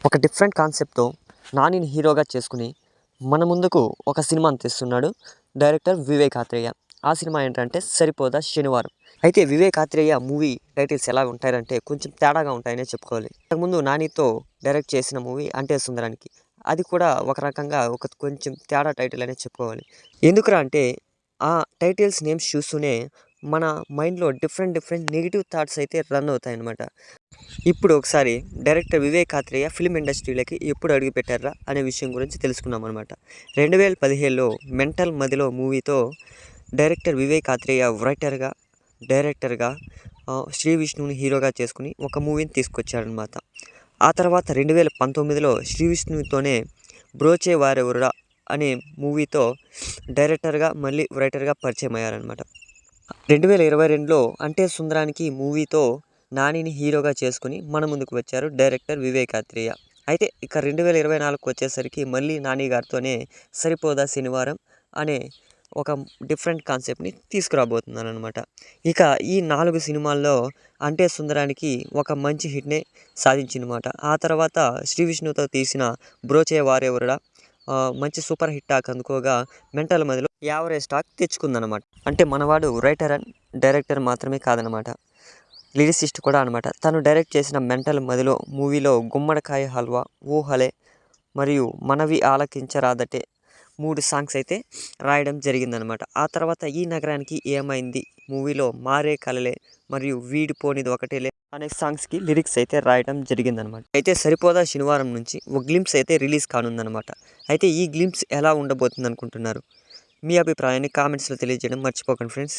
ఒక డిఫరెంట్ కాన్సెప్ట్‌తో నానిని హీరోగా చేసుకొని, మన ముందుకు ఒక సినిమాని తెస్తున్నాడు డైరెక్టర్ వివేక్ ఆత్రేయ. ఆ సినిమా ఏంటంటే 'సరిపోదా శనివారం'. అయితే వివేక్ ఆత్రేయ మూవీ టైటిల్స్ ఎలా ఉంటాయంటే కొంచెం తేడాగా ఉంటాయనే చెప్పుకోవాలి. ఇంతకుముందు నానితో డైరెక్ట్ చేసిన మూవీ 'అంటే సుందరానికి'. అది కూడా ఒక రకంగా కొంచెం తేడా టైటిల్ అనే చెప్పుకోవాలి. ఎందుకురా అంటే ఆ టైటిల్స్ నేమ్స్ చూస్తూనే మన మైండ్‌లో డిఫరెంట్ నెగెటివ్ థాట్స్ అయితే రన్ అవుతాయన్నమాట. ఇప్పుడు ఒకసారి డైరెక్టర్ వివేక్ ఆత్రేయ ఫిల్మ్ ఇండస్ట్రీలోకి ఎప్పుడు అడుగుపెట్టారా అనే విషయం గురించి తెలుసుకుందాం అనమాట. 2017లో మెంటల్ మదిలో మూవీతో డైరెక్టర్ వివేక్ ఆత్రేయ డైరెక్టర్గా శ్రీ విష్ణుని హీరోగా చేసుకుని ఒక మూవీని తీసుకొచ్చారనమాట. ఆ తర్వాత 2019లో శ్రీ విష్ణుతోనే బ్రోచే వారెవరురా అనే మూవీతో డైరెక్టర్గా మళ్ళీ రైటర్గా పరిచయం అయ్యారనమాట. 2022లో అంటే సుందరానికి మూవీతో నానిని హీరోగా చేసుకుని మన ముందుకు వచ్చారు డైరెక్టర్ వివేక్ ఆత్రేయ. అయితే ఇక 2024కి వచ్చేసరికి మళ్ళీ నాని గారితోనే 'సరిపోదా శనివారం' అనే ఒక డిఫరెంట్ కాన్సెప్ట్‌ని తీసుకురాబోతున్నారనమాట. ఇక ఈ 4 సినిమాల్లో అంటే సుందరానికి ఒక మంచి హిట్‌నే సాధించిందన్నమాట. ఆ తర్వాత శ్రీ విష్ణుతో తీసిన 'బ్రోచే వారెవరుడా' మంచి సూపర్ హిట్ టాక్ అందుకోగా మెంటల్ మదిలో యావరేజ్ టాక్ తెచ్చుకుందనమాట. అంటే మనవాడు రైటర్ అండ్ డైరెక్టర్ మాత్రమే కాదనమాట, లిరిసిస్ట్ కూడా అనమాట. తను డైరెక్ట్ చేసిన మెంటల్ మదిలో మూవీలో 'గుమ్మడికాయ హల్వా', 'ఊహలే' మరియు 'మనవి ఆలకించరాదటే' 3 సాంగ్స్ అయితే రాయడం జరిగిందనమాట. ఆ తర్వాత 'ఈ నగరానికి ఏమైంది' మూవీలో 'మారే కలలే' మరియు 'వీడిపోనిది ఒకటేలే' అనే సాంగ్స్కి లిరిక్స్ అయితే రాయడం జరిగిందనమాట. అయితే 'సరిపోదా శనివారం' నుంచి ఒక గ్లింప్స్ అయితే రిలీజ్ కానుందనమాట. అయితే ఈ గ్లింప్స్ ఎలా ఉండబోతుంది అనుకుంటున్నారు? మీ అభిప్రాయాన్ని కామెంట్స్లో తెలియజేయడం మర్చిపోకండి ఫ్రెండ్స్.